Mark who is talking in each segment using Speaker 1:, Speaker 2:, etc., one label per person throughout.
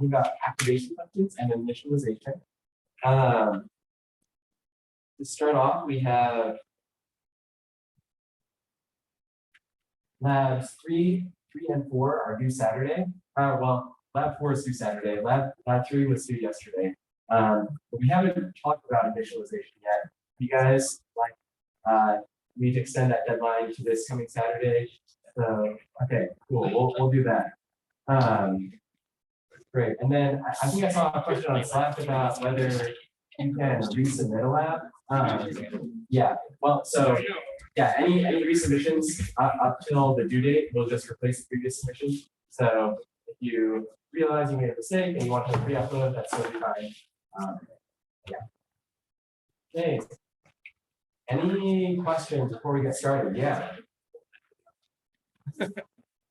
Speaker 1: talking about activation functions and initialization. To start off, we have labs 3, 3, and 4 are due Saturday. Well, lab 4 is due Saturday. Lab 3 was due yesterday. But we haven't talked about initialization yet. You guys like need to extend that deadline to this coming Saturday. So okay, cool. We'll do that. Great. And then I think I saw a question on Slack about whether you can resubmit a lab. Yeah. Well, so yeah, any resubmissions up till the due date will just replace the previous submission. So if you realize you made a mistake and you want to re-upload, that's totally fine. Yeah. Okay. Any questions before we get started? Yeah.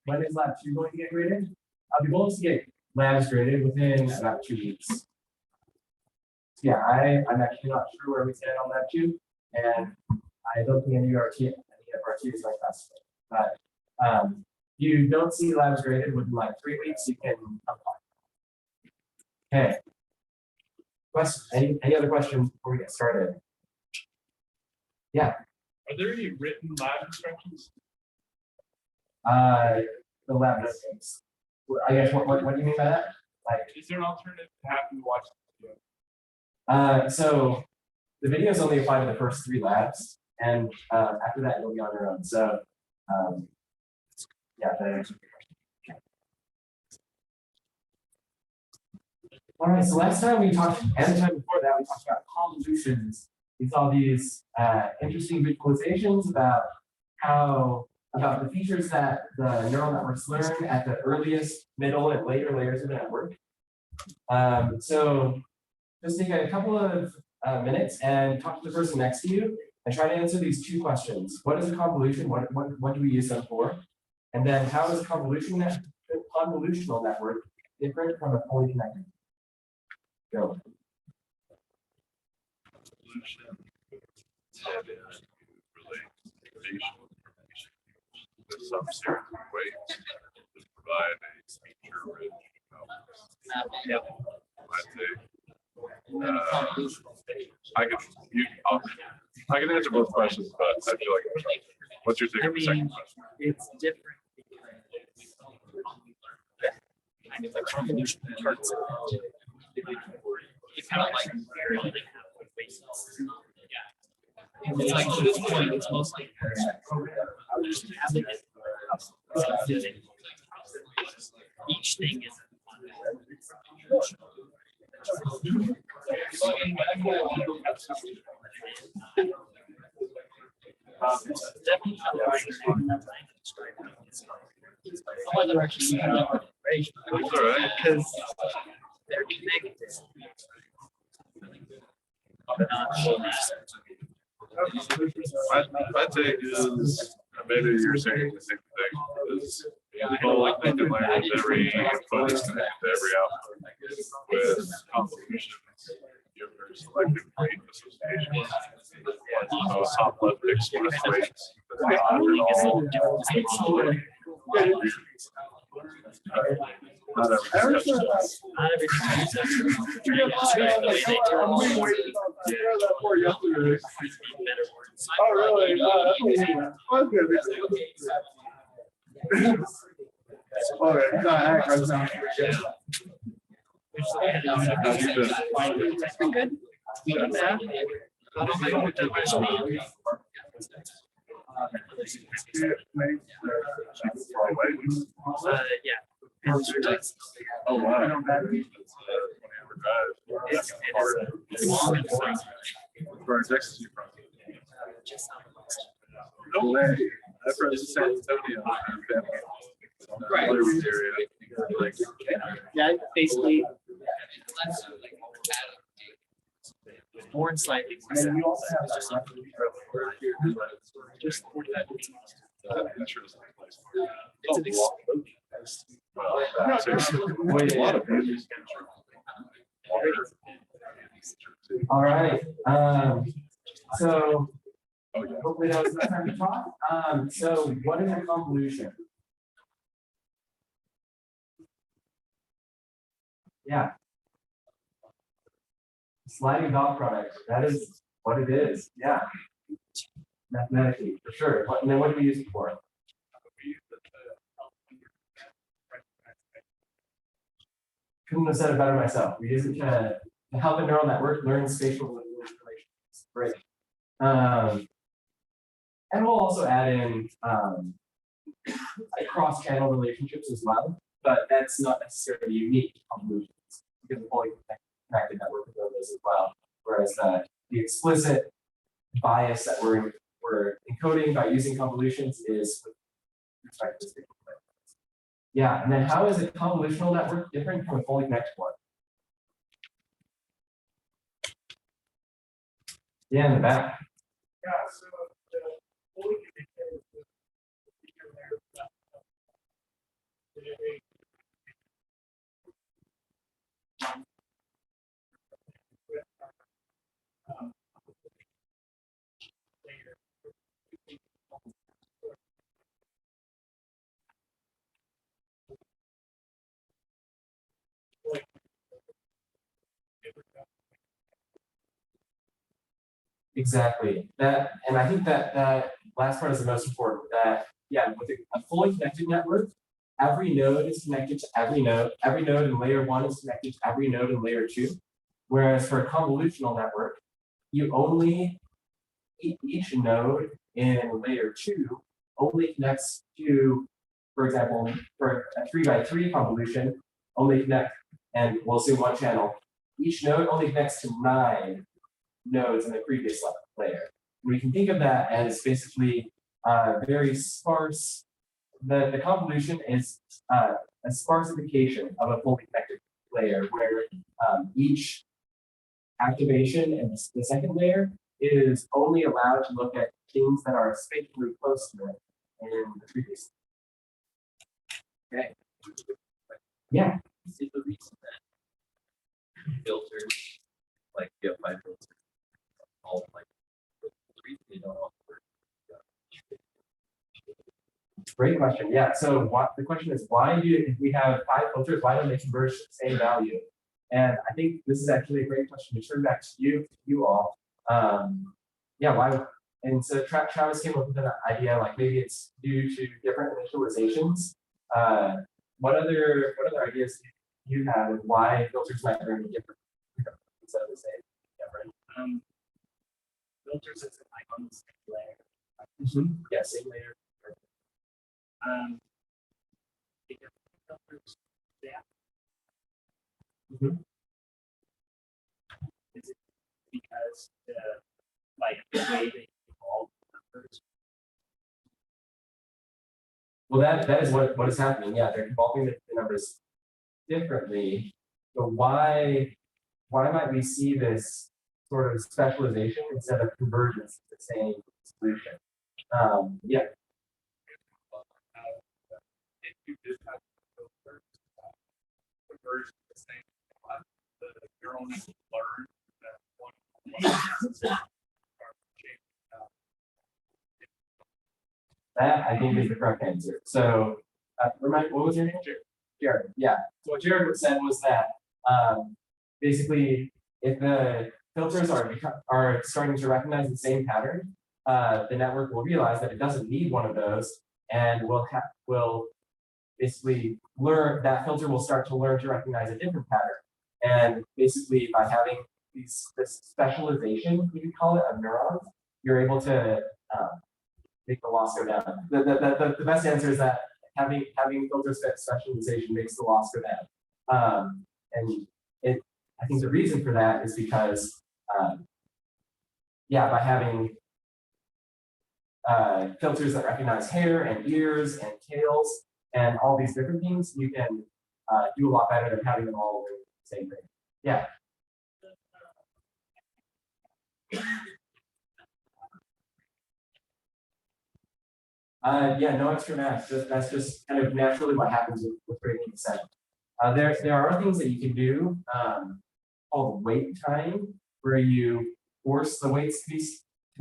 Speaker 1: When is lab 2 going to get graded? The goal is to get labs graded within about 2 weeks. Yeah, I'm actually not sure where we stand on lab 2, and I don't think any of our teams like us. But you don't see labs graded within like 3 weeks, you can come back. Okay. Any other questions before we get started? Yeah.
Speaker 2: Are there any written lab instructions?
Speaker 1: The lab notes. I guess what do you mean by that? Like,
Speaker 2: is there an alternative to having to watch the video?
Speaker 1: So the videos only apply to the first 3 labs, and after that you'll be on your own. So yeah, that answers the question. All right, so last time we talked, and the time before that, we talked about convolutions. We saw these interesting visualizations about about the features that the neural networks learn at the earliest, middle, and later layers of the network. So just take a couple of minutes and talk to the person next to you and try to answer these 2 questions. What is a convolution? What do we use them for? And then how is a convolutional network different from a fully connected? Go.
Speaker 3: Solution intended to relate spatial information with some series of ways to provide a feature-rich I can answer both questions, but I feel like what's your take on the second question?
Speaker 4: It's different kind of like convolution parts. It's kind of like it's like to this point, it's mostly each thing is because they're connected.
Speaker 3: My take is maybe you're saying the same thing. Is people like they can learn every input is connected to every output. With convolutions, you have very selective rate associations. So some left express rates. Not everything.
Speaker 2: Oh, really?
Speaker 4: Yeah.
Speaker 3: Oh, wow. No way. I've heard of San Antonio.
Speaker 4: Right.
Speaker 3: Like,
Speaker 4: Yeah, basically. More and slightly more.
Speaker 1: And then you also have
Speaker 4: Just 45 minutes.
Speaker 1: Wait, a lot of all right. So hopefully that was enough time to talk. So what is a convolution? Yeah. Sliding dot product. That is what it is. Yeah. Mathematically, for sure. And then what do we use it for? Couldn't have said it better myself. We use it to help a neural network learn spatial relations. Great. And we'll also add in cross-channel relationships as well, but that's not necessarily unique to convolutions because the fully connected network can do those as well. Whereas the explicit bias that we're encoding by using convolutions is with respect to spatial relations. Yeah, and then how is a convolutional network different from a fully connected one? Yeah, in the back.
Speaker 2: Yeah, so the fully connected is the feature there that
Speaker 1: Exactly. That, and I think that last part is the most important. That yeah, with a fully connected network, every node is connected to every node. Every node in layer 1 is connected to every node in layer 2. Whereas for a convolutional network, you only each node in layer 2 only connects to, for example, for a 3x3 convolution, only connect, and we'll assume one channel. Each node only connects to 9 nodes in the previous layer. We can think of that as basically very sparse. The convolution is a sparsification of a fully connected layer where each activation in the second layer is only allowed to look at things that are spatially close to it in the previous. Okay. Yeah.
Speaker 4: Is the reason that filters, like you have 5 filters, all like the reason they don't all work?
Speaker 1: Great question. Yeah. So the question is, why if we have 5 filters, why don't they converge to the same value? And I think this is actually a great question to turn back to you all. Yeah, why? And so Travis came up with an idea, like maybe it's due to different initializations. What other ideas do you have of why filters might learn different instead of the same? Yeah,
Speaker 5: Filters is like on the same layer.
Speaker 1: Yeah, same layer.
Speaker 5: Because filters, yeah. Is it because the way they evolve numbers?
Speaker 1: Well, that is what is happening. Yeah, they're evolving the numbers differently. But why might we see this sort of specialization instead of convergence to the same solution? Yeah.
Speaker 2: if you did have filters converge to the same the neural network learn that one
Speaker 1: That I think is the correct answer. So, what was your name? Jared. Yeah. So what Jared said was that basically, if the filters are starting to recognize the same pattern, the network will realize that it doesn't need one of those, and will basically learn that filter will start to learn to recognize a different pattern. And basically, by having this specialization, you could call it, of neurons, you're able to make the loss go down. The best answer is that having filter specialization makes the loss go down. And I think the reason for that is because yeah, by having filters that recognize hair and ears and tails and all these different things, you can do a lot better than having them all do the same thing. Yeah. Yeah, no extra math. That's just kind of naturally what happens with breaking the set. There are things that you can do called weight tying, where you force the weights to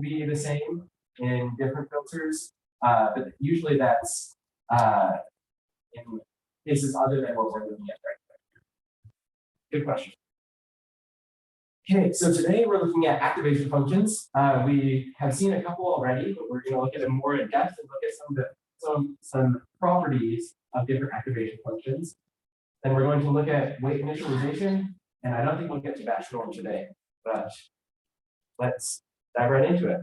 Speaker 1: be the same in different filters. But usually that's in cases other than what we're looking at right good question. Okay, so today we're looking at activation functions. We have seen a couple already, but we're going to look at them more in depth and look at some properties of different activation functions. Then we're going to look at weight initialization, and I don't think we'll get to batch norm today, but let's dive right into it.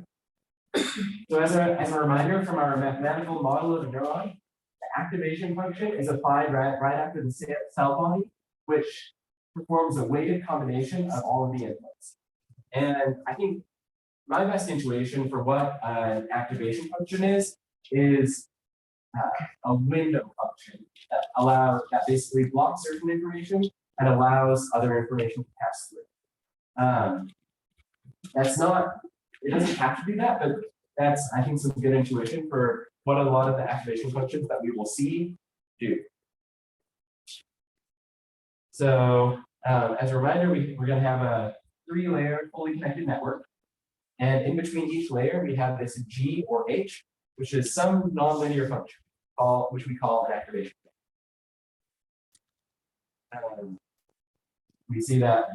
Speaker 1: So as a reminder from our mathematical model of a neuron, the activation function is applied right after the cell body, which performs a weighted combination of all of the inputs. And I think my best intuition for what an activation function is a window function that basically blocks certain information and allows other information to pass through. It doesn't have to be that, but that's, I think, some good intuition for what a lot of the activation functions that we will see do. So as a reminder, we're going to have a 3-layer fully connected network. And in between each layer, we have this G or H, which is some nonlinear function, which we call an activation. We see that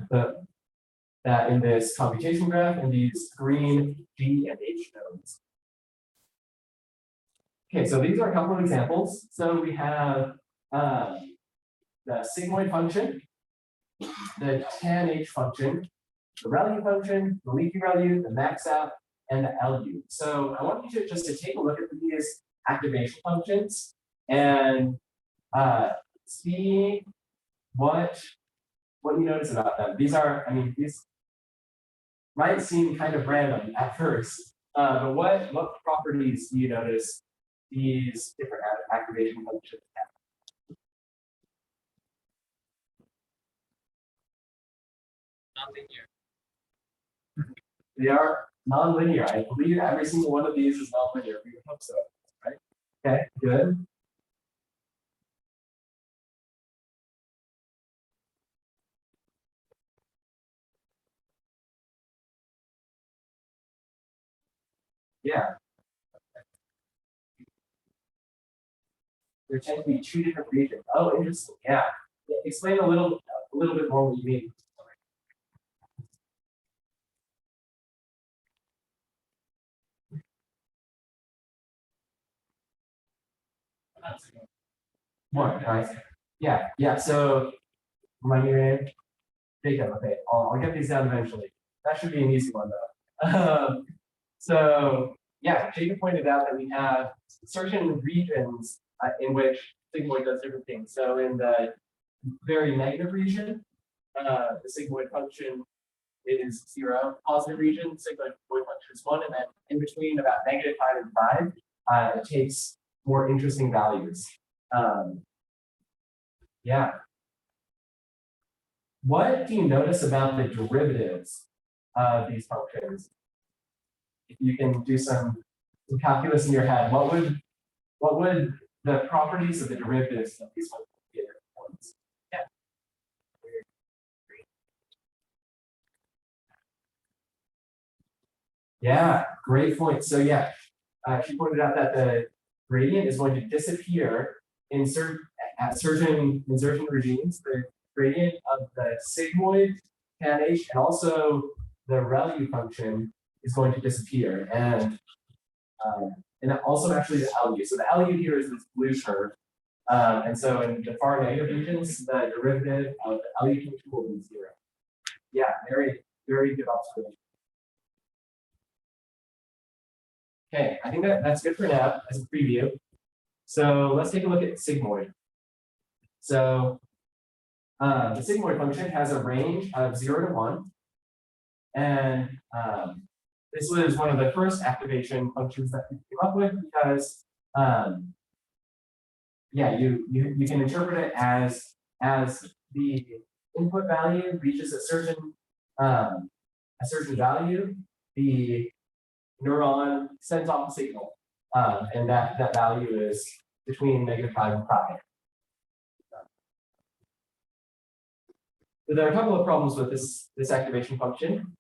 Speaker 1: in this computation graph in these green G and H nodes. Okay, so these are a couple of examples. So we have the sigmoid function, the tan function, the ReLU function, the leaky ReLU, the max out, and the LU. So I want you to take a look at these activation functions and see what you notice about them. These might seem kind of random at first, but what properties do you notice these different activation functions have?
Speaker 4: Non-linear.
Speaker 1: They are nonlinear. I believe every single one of these is nonlinear. We would hope so, right? Okay, good. Yeah. There tend to be 2 different regions. Oh, interesting. Yeah. Explain a little bit more what you mean. More, nice. Yeah. So, remind me your name. Jacob. Okay, I'll get these down eventually. That should be an easy one though. So, yeah, Jacob pointed out that we have certain regions in which sigmoid does different things. So, in the very negative region, the sigmoid function is 0. Positive region, sigmoid function is 1, and then in between about -5 and 5, it takes more interesting values. Yeah. What do you notice about the derivatives of these functions? If you can do some calculus in your head, what would the properties of the derivatives of these functions be? Yeah. Yeah, great point. So yeah, she pointed out that the gradient is going to disappear in certain insertion regimes. The gradient of the sigmoid, tan H, and also the ReLU function is going to disappear, and also actually the LU. So the LU here is this blue curve, and so in the far negative regions, the derivative of the LU function will be 0. Yeah, very, very good observation. Okay, I think that's good for now as a preview. So let's take a look at sigmoid. So the sigmoid function has a range of 0 to 1. And this was one of the first activation functions that we came up with because, yeah, you can interpret it as the input value reaches a certain value, the neuron sends off a signal, and that value is between -5 and 5. So there are a couple of problems with this activation function.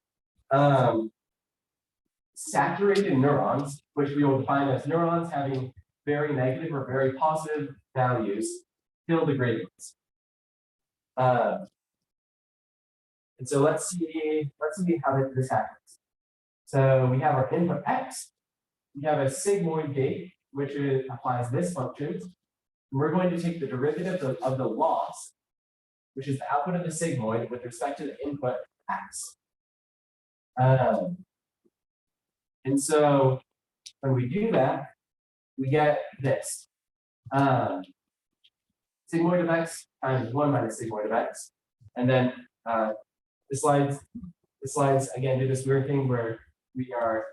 Speaker 1: Saturated neurons, which we will define as neurons having very negative or very positive values, fill the gradients. And so let's see how this happens. So we have our input x, we have a sigmoid gate, which applies this function. We're going to take the derivative of the loss, which is the output of the sigmoid with respect to the input x. And so when we do that, we get this. Sigmoid of x times 1 minus sigmoid of x. And then the slides again do this weird thing where we are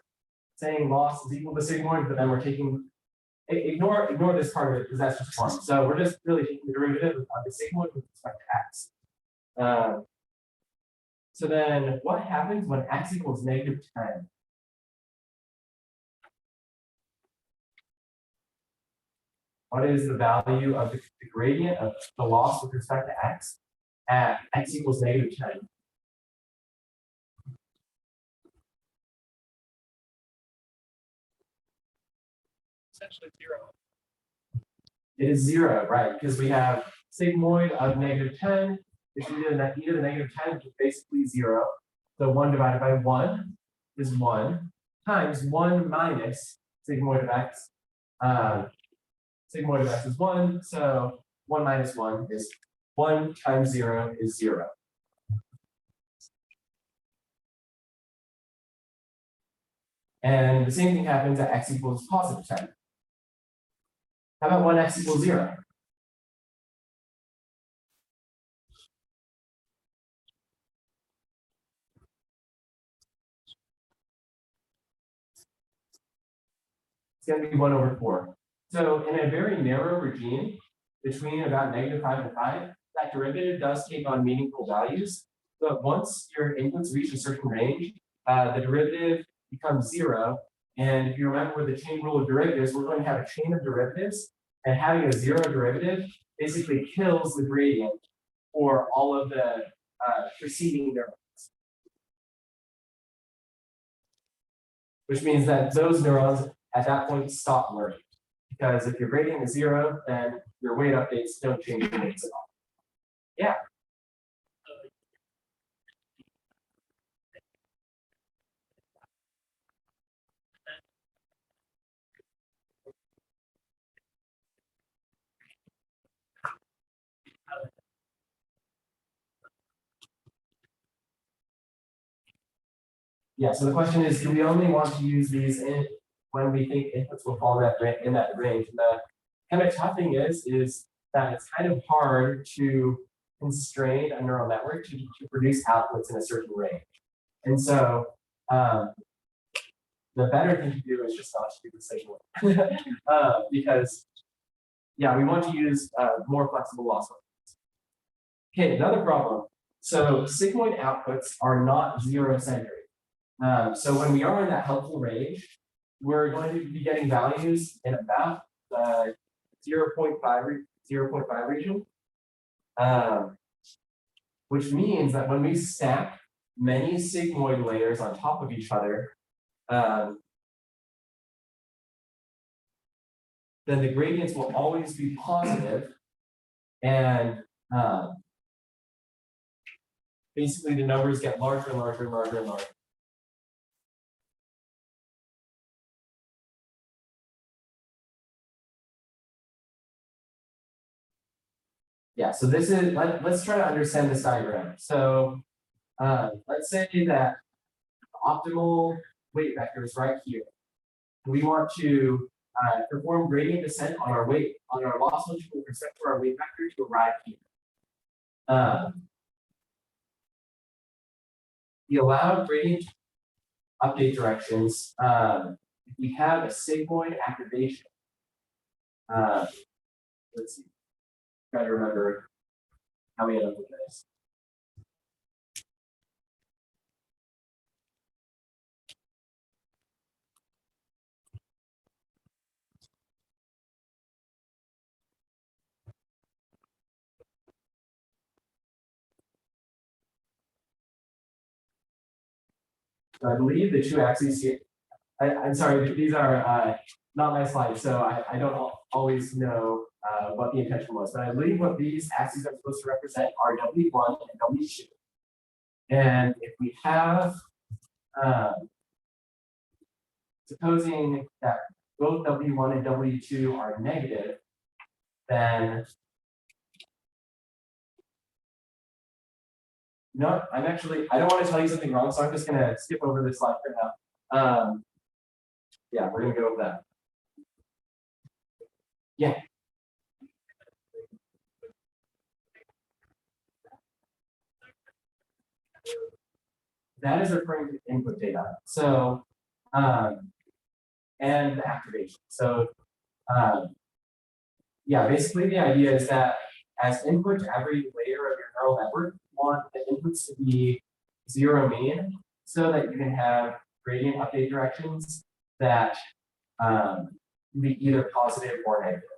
Speaker 1: saying loss is equal to sigmoid, but then we're taking ignore this part of it because that's just form. So we're just really taking the derivative of the sigmoid with respect to x. So then what happens when x equals -10? What is the value of the gradient of the loss with respect to x at x equals -10?
Speaker 2: Essentially 0.
Speaker 1: It is 0, right? Because we have sigmoid of -10, which is e to the -10, which is basically 0. So 1 divided by 1 is 1 times 1 minus sigmoid of x. Sigmoid of x is 1, so 1 minus 1 is 1 times 0 is 0. And the same thing happens at x equals +10. How about when x equals 0? It's going to be 1/4. So in a very narrow regime between about -5 and 5, that derivative does take on meaningful values. But once your inputs reach a certain range, the derivative becomes 0. And if you remember with the chain rule of derivatives, we're going to have a chain of derivatives, and having a 0 derivative basically kills the gradient for all of the preceding neurons. Which means that those neurons at that point stop learning. Because if your gradient is 0, then your weight updates don't change your weights at all. Yeah. Yeah, so the question is, do we only want to use these when we think inputs will fall in that range? And the kind of tough thing is that it's kind of hard to constrain a neural network to produce outputs in a certain range. And so the better thing to do is just not to do the signal. Because, yeah, we want to use more flexible loss functions. Okay, another problem. So sigmoid outputs are not zero-centered. So when we are in that helpful range, we're going to be getting values in about the 0.5 region, which means that when we stack many sigmoid layers on top of each other, then the gradients will always be positive, and basically the numbers get larger and larger and larger and larger. Yeah, so this is, let's try to understand this diagram. So let's say that the optimal weight vector is right here. We want to perform gradient descent on our loss function with respect to our weight vector to arrive here. The allowed gradient update directions, if we have a sigmoid activation, let's see. Try to remember how we end up with this. So I believe the two axes here, I'm sorry, these are not my slides, so I don't always know what the intention was, but I believe what these axes are supposed to represent are W1 and W2. And if we have, supposing that both W1 and W2 are negative, then no, I don't want to tell you something wrong, so I'm just going to skip over this slide for now. Yeah, we're going to go with that. Yeah. That is referring to input data. So, and the activation. So, yeah, basically the idea is that as input to every layer of your neural network, you want the inputs to be zero mean so that you can have gradient update directions that be either positive or negative.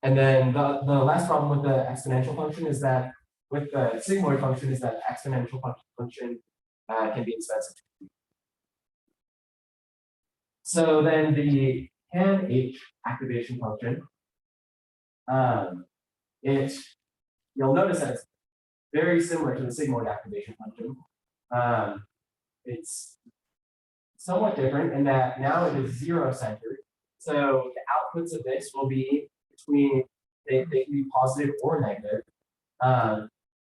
Speaker 1: And then the last problem with the exponential function is that with the sigmoid function is that exponential function can be expensive. So then the can H activation function, you'll notice that it's very similar to the sigmoid activation function. It's somewhat different in that now it is zero-centered. So the outputs of this will be between, they can be positive or negative.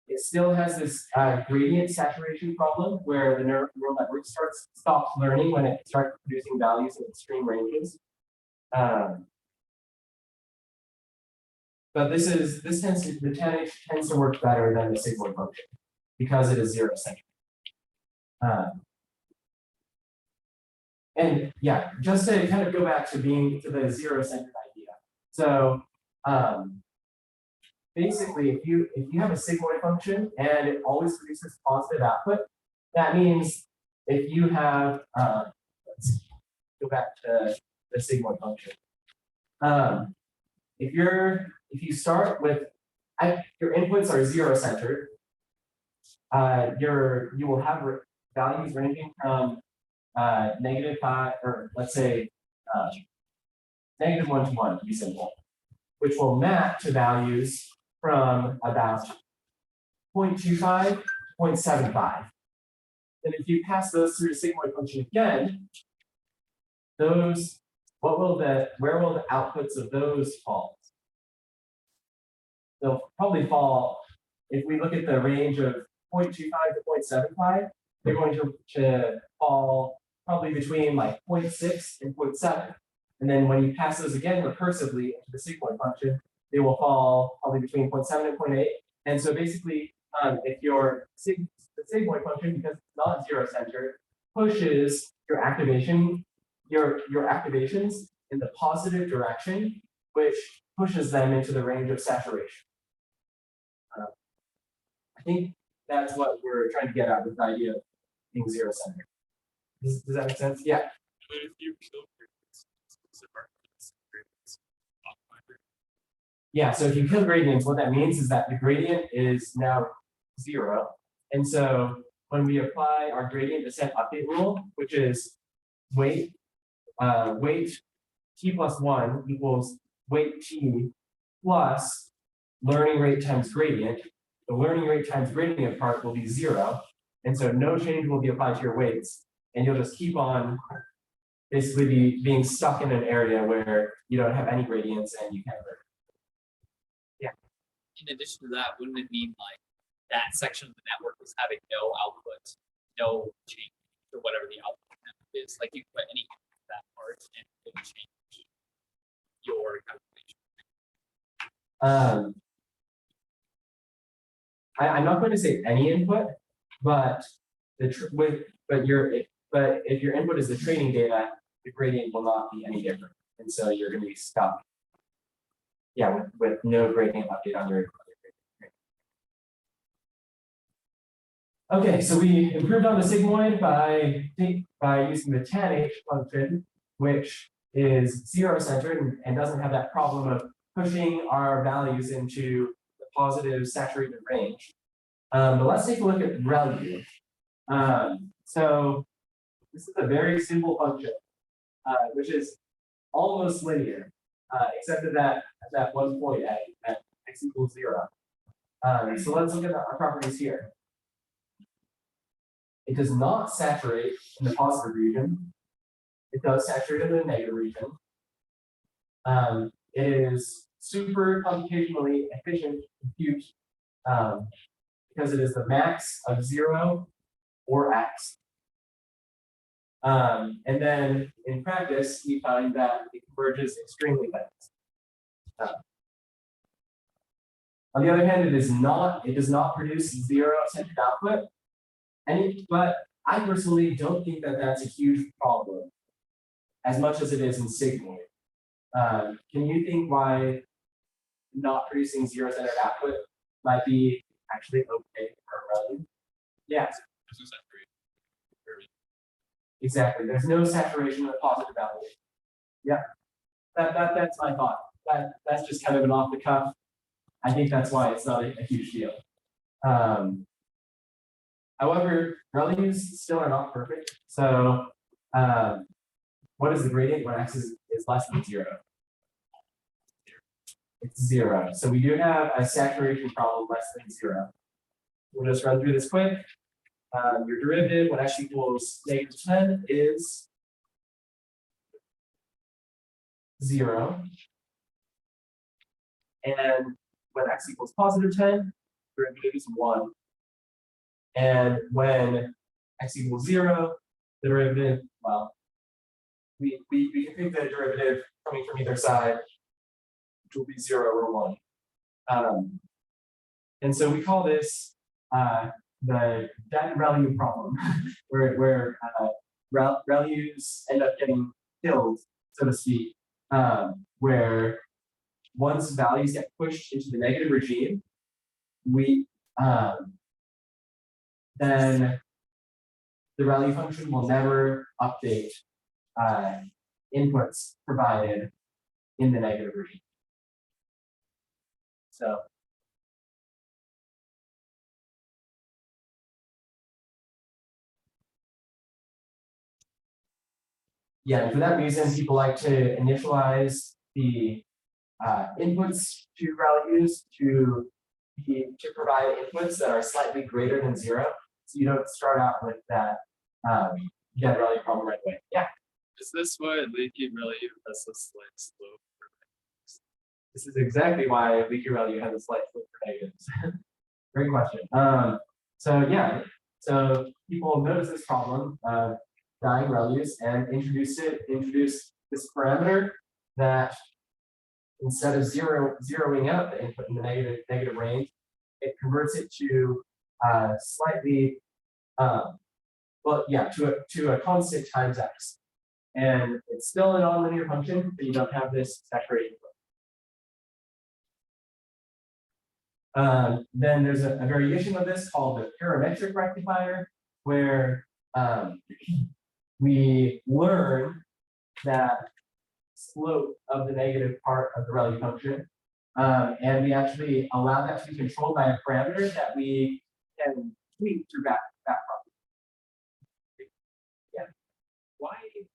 Speaker 1: It still has this gradient saturation problem where the neural network stops learning when it starts producing values in extreme ranges. But the tan tends to work better than the sigmoid function because it is zero-centered. And yeah, just to kind of go back to the zero-centered idea. So basically, if you have a sigmoid function and it always produces positive output, that means if you have let's go back to the sigmoid function. If you start with your inputs are zero-centered, you will have values ranging from -5, or let's say -1 to 1 to be simple, which will map to values from about 0.25 to 0.75. And if you pass those through the sigmoid function again, where will the outputs of those fall? They'll probably fall, if we look at the range of 0.25 to 0.75, they're going to fall probably between like 0.6 and 0.7. And then when you pass those again recursively into the sigmoid function, they will fall probably between 0.7 and 0.8. And so basically, if the sigmoid function, because it's not zero-centered, pushes your activations in the positive direction, which pushes them into the range of saturation. I think that's what we're trying to get at with the idea of being zero-centered. Does that make sense? Yeah.
Speaker 2: But if you kill gradients,
Speaker 1: Yeah, so if you kill gradients, what that means is that the gradient is now zero. And so when we apply our gradient descent update rule, which is weight t plus 1 equals weight t plus learning rate times gradient, the learning rate times gradient part will be 0. And so no change will be applied to your weights. And you'll just keep on basically being stuck in an area where you don't have any gradients and you can't learn. Yeah.
Speaker 6: In addition to that, wouldn't it mean like that section of the network was having no output, no change or whatever the output is? Like you put any into that part and it would change your calculation.
Speaker 1: I'm not going to say any input, but if your input is the training data, the gradient will not be any different, and so you're going to be stuck. Yeah, with no gradient update on your. Okay, so we improved on the sigmoid by using the tan H function, which is zero-centered and doesn't have that problem of pushing our values into the positive saturated range. But let's take a look at ReLU. So this is a very simple function, which is almost linear. except at that one point at x equals 0. So let's look at our properties here. It does not saturate in the positive region. It does saturate in the negative region. It is super computationally efficient to compute because it is the max of 0 or x. And then in practice, we find that it converges extremely fast. On the other hand, it does not produce zero-centered output. But I personally don't think that that's a huge problem, as much as it is in sigmoid. Can you think why not producing zero-centered output might be actually okay for a value? Yeah. Exactly. There's no saturation of positive value. Yeah. That's my thought. That's just kind of an off the cuff. I think that's why it's not a huge deal. However, values still are not perfect. So what is the gradient when x is less than 0? It's 0. So we do have a saturation problem less than 0. We'll just run through this quick. Your derivative when x equals -10 is 0. And when x equals +10, derivative is 1. And when x equals 0, the derivative, well, we can think the derivative coming from either side, which will be 0 or 1. And so we call this the dead value problem, where values end up getting killed, so to speak, where once values get pushed into the negative regime, then the value function will never update inputs provided in the negative regime. So yeah, and for that reason, people like to initialize the inputs to values to provide inputs that are slightly greater than 0. So you don't start out with that dead value problem right away. Yeah.
Speaker 6: Is this why leaky value has a slight slope?
Speaker 1: This is exactly why leaky value has a slight slope for negatives. Great question. So yeah, so people notice this problem of dying values and introduce this parameter that instead of zeroing out the input in the negative range, it converts it to slightly to a constant times x. And it's still a nonlinear function, but you don't have this saturation. Then there's a variation of this called the parametric rectifier, where we learn that slope of the negative part of the value function, and we actually allow that to be controlled by a parameter that we can tweak through that property. Yeah.
Speaker 4: Why did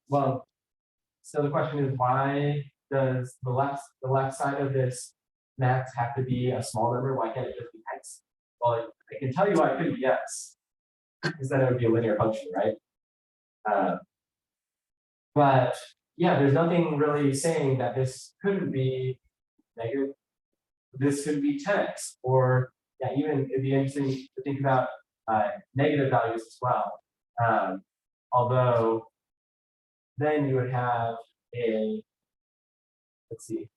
Speaker 1: Well, so the question is, why does the left side of this max have to be a small number? Why can't it just be x? Well, I can tell you why it could be x, because then it would be a linear function, right? But yeah, there's nothing really saying that this couldn't be negative. This could be 10x, or yeah, even it'd be interesting to think about negative values as well. Although then you would have let's see.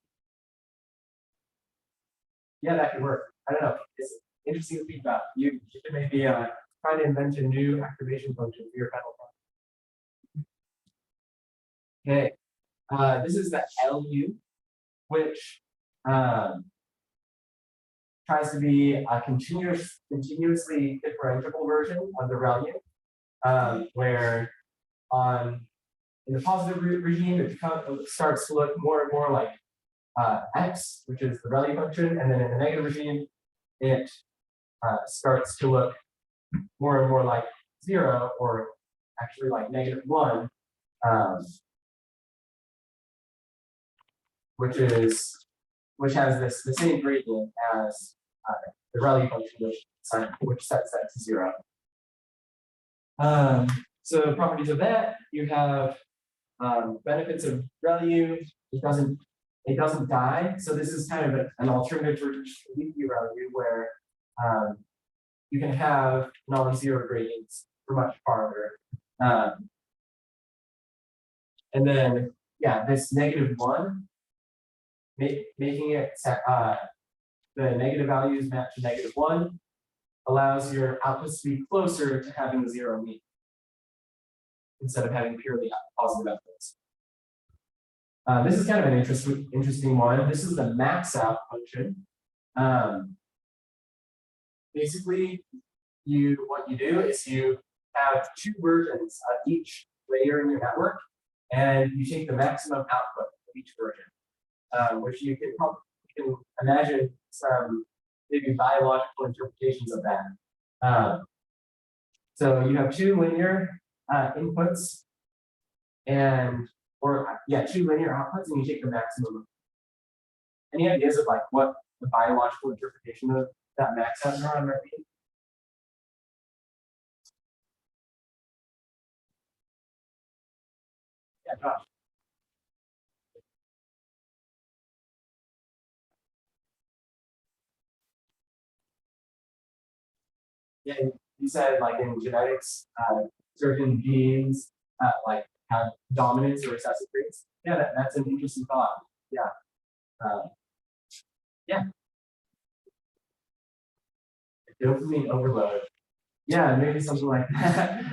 Speaker 1: Yeah, that could work. I don't know. It's interesting to think about. You could maybe try to invent a new activation function for your final function. Okay. This is the LU, which tries to be a continuously differentiable version of the value, where in the positive regime, it starts to look more and more like x, which is the ReLU function, and then in the negative regime, it starts to look more and more like 0, or actually like -1, which has the same gradient as the ReLU function, which sets that to 0. So properties of that, you have benefits of ReLU. It doesn't die. So this is kind of an alternative for leaky ReLU, where you can have non-zero gradients for much farther. And then, yeah, this -1, making it the negative values match to -1, allows your outputs to be closer to having the 0 mean, instead of having purely positive outputs. This is kind of an interesting one. This is the max out function. Basically, what you do is you have 2 versions of each layer in your network, and you take the maximum output of each version, which you can imagine some maybe biological interpretations of that. So you have 2 linear inputs, two linear outputs, and you take the maximum. Any ideas of like what the biological interpretation of that max out neuron might be? Yeah, Josh. Yeah, you said like in genetics, certain genes like have dominance or recessive traits. Yeah, that's an interesting thought. Yeah. Yeah. Dopamine overload. Yeah, maybe something like that.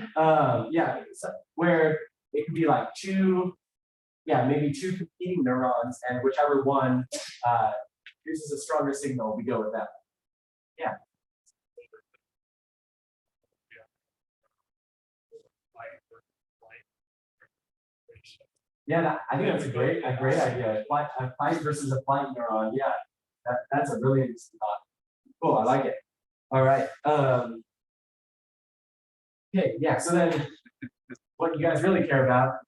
Speaker 1: Yeah, so where it could be like maybe 2 competing neurons, and whichever one uses a stronger signal, we go with that. Yeah. Yeah, I think that's a great idea. A fight versus a flight neuron. Yeah, that's a really interesting thought. Cool, I like it. All right. Okay, yeah. So then, what you guys really care about?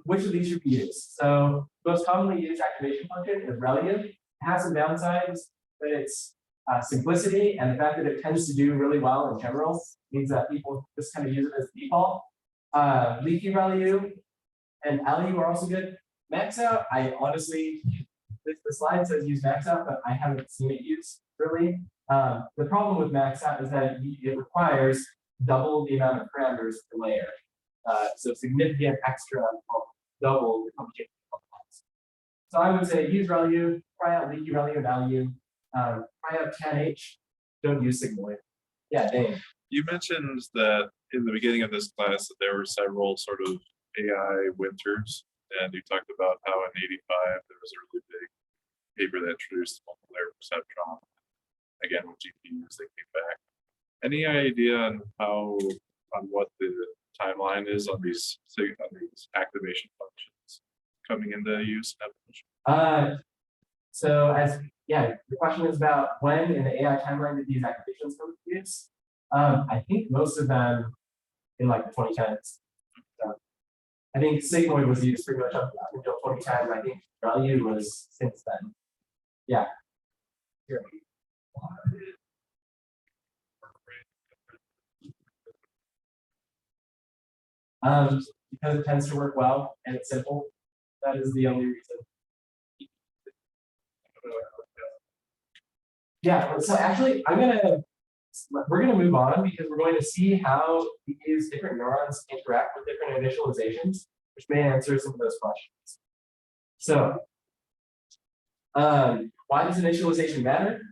Speaker 1: Which of these should be used? So most commonly used activation function is ReLU. It has some downsides, but its simplicity and the fact that it tends to do really well in general means that people just kind of use it as default. Leaky ReLU and LU are also good. Max out, I honestly, the slide says use max out, but I haven't seen it used really. The problem with max out is that it requires double the amount of parameters per layer. So significant extra, double the computation. So I would say use ReLU, try out leaky ReLU and LU, try out 10H, don't use signaling. Yeah, Dave.
Speaker 3: You mentioned that in the beginning of this class that there were several sort of AI winters, and you talked about how in '85 there was a really big paper that introduced multi-layer perceptron. Again, with GPUs, they came back. Any idea on what the timeline is on these activation functions coming into use?
Speaker 1: So the question is about when in the AI timeline did these activations come to use? I think most of them in like the 2010s. So I think sigmoid was used pretty much up until 2010. I think ReLU was since then. Yeah. Here. Because it tends to work well and it's simple. That is the only reason. Yeah, so actually we're gonna move on because we're going to see how these different neurons interact with different initializations, which may answer some of those questions. So why does initialization matter?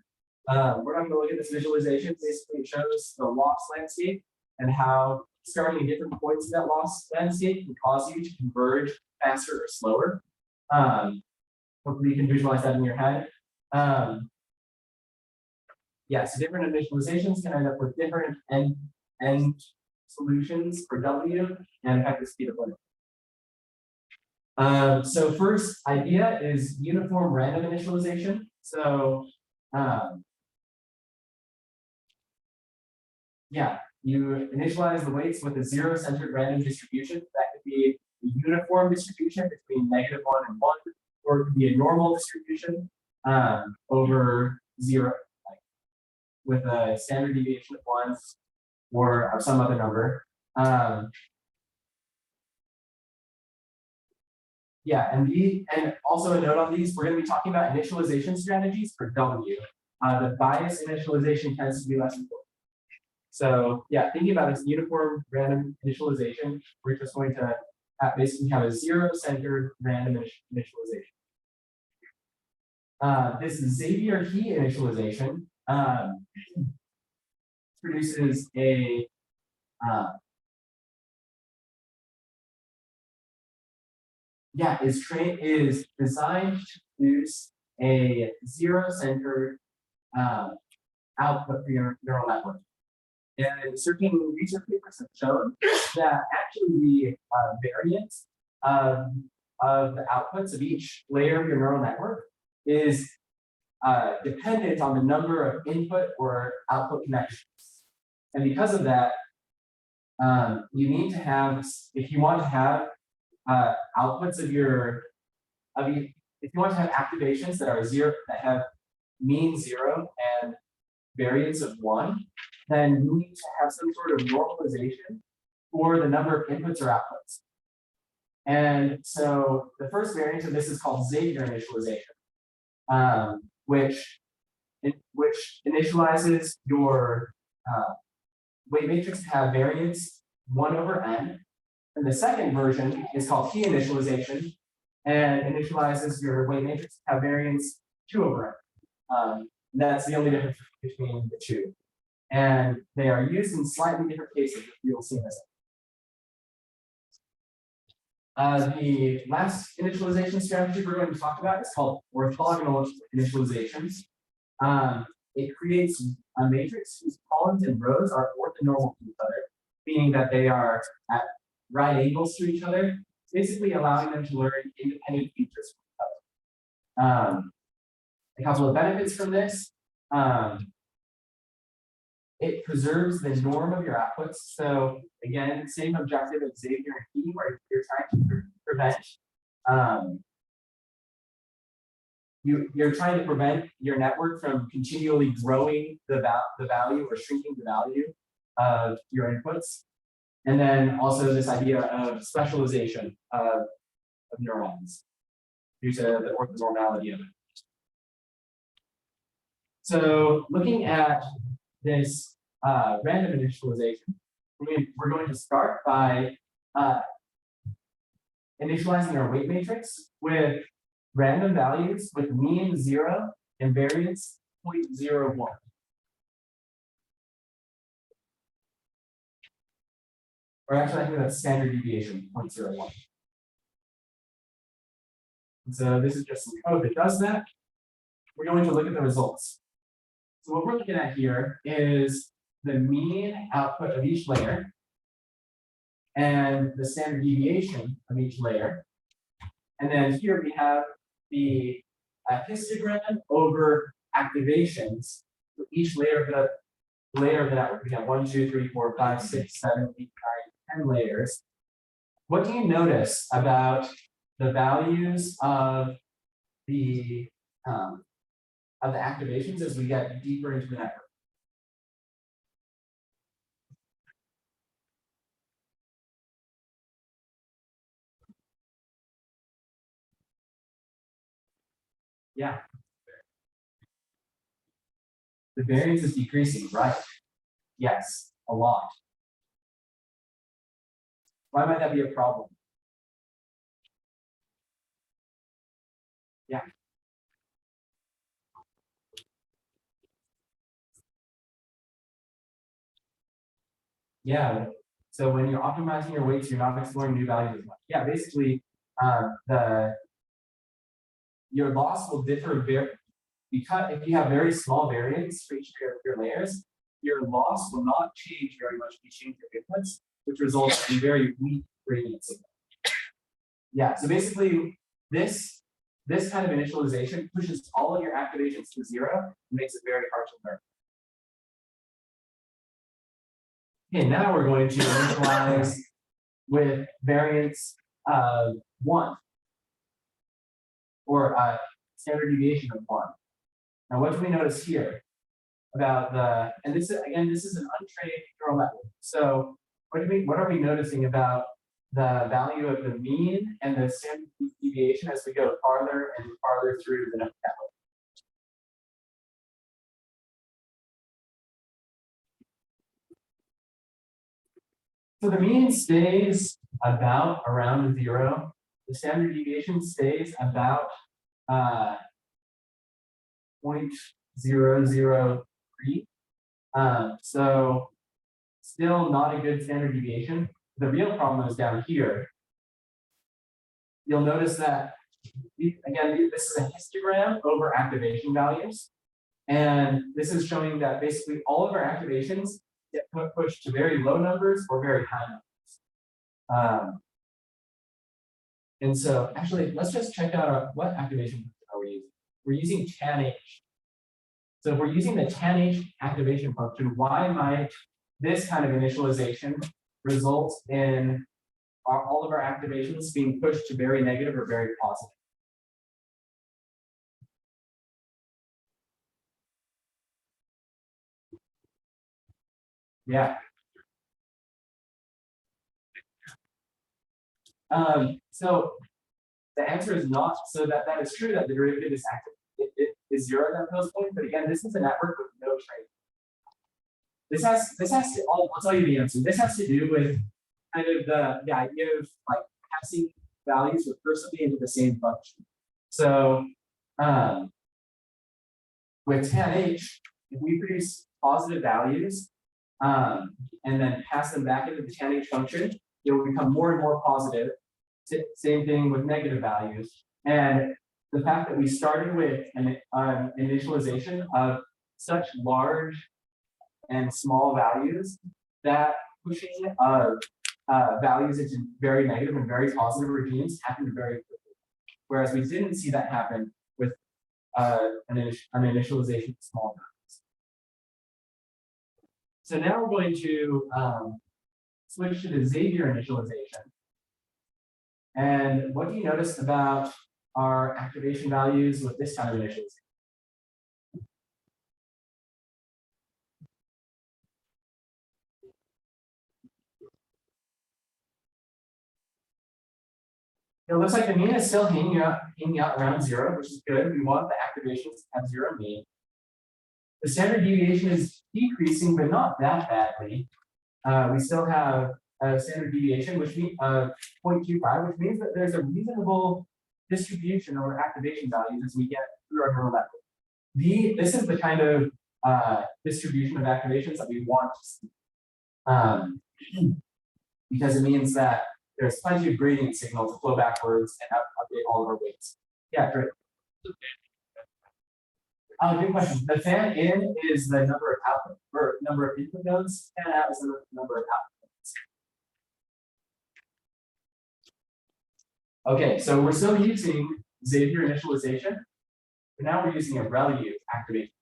Speaker 1: We're not going to look at this visualization. Basically, it shows the loss landscape and how starting at different points of that loss landscape can cause you to converge faster or slower. Hopefully you can visualize that in your head. Yeah, so different initializations can end up with different end solutions for W and affect the speed of learning. So first idea is uniform random initialization. So yeah, you initialize the weights with a zero-centered random distribution. That could be a uniform distribution between -1 and 1, or it could be a normal distribution over 0, like with a standard deviation of 1 or of some other number. Yeah, and also a note on these, we're going to be talking about initialization strategies for W. The bias initialization tends to be less important. So yeah, thinking about this uniform random initialization, we're just going to basically have a zero-centered random initialization. This Xavier key initialization produces a is designed to produce a zero-centered output for your neural network. And certain research papers have shown that actually the variance of the outputs of each layer of your neural network is dependent on the number of input or output connections. And because of that, you need to have, if you want to have outputs of your, if you want to have activations that are zero, that have mean 0 and variance of 1, then you need to have some sort of normalization for the number of inputs or outputs. And so the first variant of this is called Xavier initialization, which initializes your weight matrix to have variance 1 over n. And the second version is called key initialization and initializes your weight matrix to have variance 2 over n. That's the only difference between the two. And they are used in slightly different cases. You'll see this. The last initialization strategy we're going to talk about is called orthogonal initializations. It creates a matrix whose columns and rows are orthonormal to each other, meaning that they are at right angles to each other, basically allowing them to learn independent features from each other. A couple of benefits from this. It preserves the norm of your outputs. So again, same objective as Xavier and Key, where you're trying to prevent you're trying to prevent your network from continually growing the value or shrinking the value of your inputs. And then also this idea of specialization of neurons due to the orthonormality of it. So looking at this random initialization, we're going to start by initializing our weight matrix with random values with mean 0 and variance 0.01. Or actually, I think that's standard deviation 0.01. And so this is just some code that does that. We're going to look at the results. So what we're looking at here is the mean output of each layer and the standard deviation of each layer. And then here we have the histogram over activations for each layer of the network. We have 1, 2, 3, 4, 5, 6, 7, 8, 9, 10 layers. What do you notice about the values of the activations as we get deeper into the network? Yeah. The variance is decreasing, right? Yes, a lot. Why might that be a problem? Yeah. Yeah. So when you're optimizing your weights, you're not exploring new values as much. Yeah, basically, your loss will differ because if you have very small variance for each of your layers, your loss will not change very much if you change your inputs, which results in very weak gradient signal. Yeah, so basically this kind of initialization pushes all of your activations to 0 and makes it very hard to learn. Okay, now we're going to initialize with variance of 1 or standard deviation of 1. Now, what do we notice here about the, and this is again, this is an untrained neural network. So what are we noticing about the value of the mean and the standard deviation as we go farther and farther through the network? So the mean stays about around 0. The standard deviation stays about 0.003. So still not a good standard deviation. The real problem is down here. You'll notice that, again, this is a histogram over activation values. And this is showing that basically all of our activations get pushed to very low numbers or very high numbers. And so actually, let's just check out what activation are we using. We're using tan H. So if we're using the tan H activation function, why might this kind of initialization result in all of our activations being pushed to very negative or very positive? Yeah. So the answer is not. So that is true that the derivative is active. It is 0 at those points, but again, this is a network with no training. This has to. I'll tell you the answer. This has to do with kind of the idea of like passing values recursively into the same function. So with tan H, if we produce positive values and then pass them back into the tan H function, it will become more and more positive. Same thing with negative values. And the fact that we started with an initialization of such large and small values, that pushing of values into very negative and very positive regimes happened very quickly. Whereas we didn't see that happen with an initialization of small values. So now we're going to switch to the Xavier initialization. And what do you notice about our activation values with this kind of initialization? It looks like the mean is still hanging out around 0, which is good. We want the activations to have 0 mean. The standard deviation is decreasing, but not that badly. We still have a standard deviation, which means 0.25, which means that there's a reasonable distribution over activation values as we get through our neural network. This is the kind of distribution of activations that we want to see, because it means that there's plenty of gradient signal to flow backwards and update all of our weights. Yeah, great. Good question. The fan in is the number of output or number of input nodes. Fan out is the number of output nodes. Okay, so we're still using Xavier initialization, but now we're using a ReLU activation.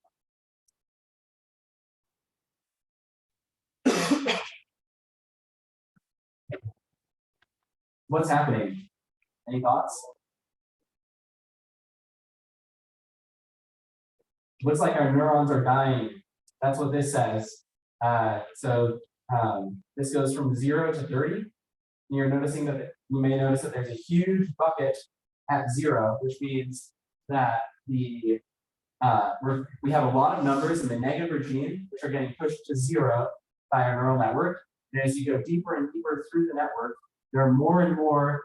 Speaker 1: What's happening? Any thoughts? Looks like our neurons are dying. That's what this says. This goes from 0 to 30. And you're noticing that you may notice that there's a huge bucket at 0, which means that we have a lot of numbers in the negative regime, which are getting pushed to 0 by our neural network. And as you go deeper and deeper through the network, there are more and more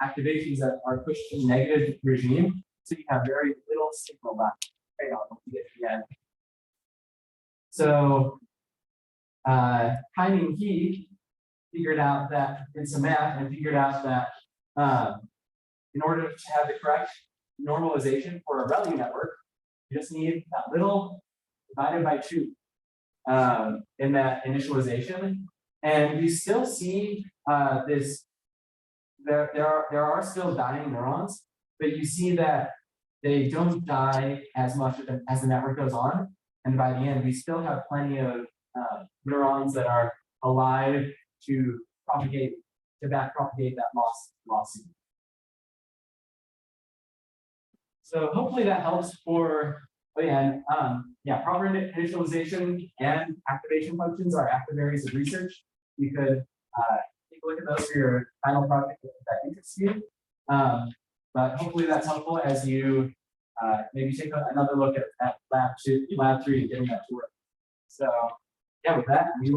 Speaker 1: activations that are pushed to the negative regime. So you have very little signal left. Hang on, let me get to the end. So Timing He figured out that in some math and figured out that in order to have the correct normalization for a ReLU network, you just need that little divided by 2 in that initialization. And you still see there are still dying neurons, but you see that they don't die as much as the network goes on. And by the end, we still have plenty of neurons that are alive to propagate, to back propagate that loss signal. So hopefully that helps for, again, yeah, proper initialization and activation functions are active areas of research. You could take a look at those for your final project that interests you. But hopefully that's helpful as you maybe take another look at lab 3 and getting that to work. So yeah, with that, we will